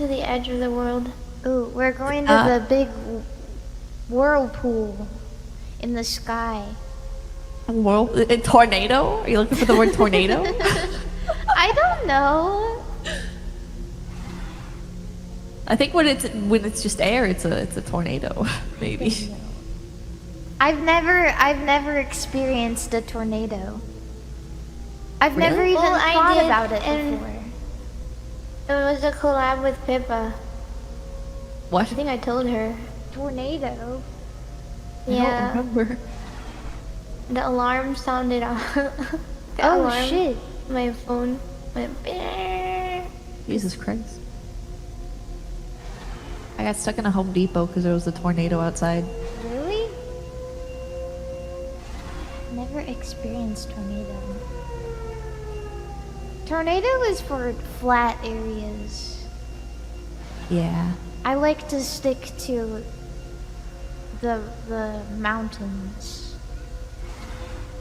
to the edge of the world. Ooh, we're going to the big whirlpool in the sky. A tornado? Are you looking for the word tornado? I don't know. I think when it's just air, it's a tornado, maybe. I've never experienced a tornado. I've Really? never even Well, I thought did, about it and- before. It was a collab with Pippa. What? I think I told her. Tornado. I Yeah. don't remember. The alarm sounded off. The Oh alarm, shit. My phone went beep. Jesus Christ. I got stuck in a Home Depot because there was a tornado outside. Really? Never experienced tornado. Tornado is for flat areas. Yeah. I like to stick to the mountains.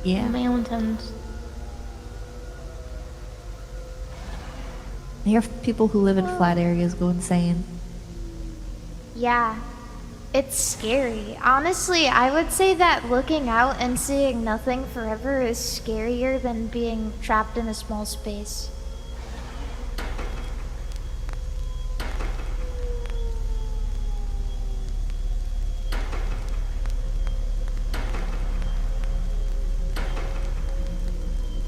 Yeah. Mountains. I hear people who live in flat areas go insane. Yeah. It's scary. Honestly, I would say that looking out and seeing nothing forever is scarier than being trapped in a small space.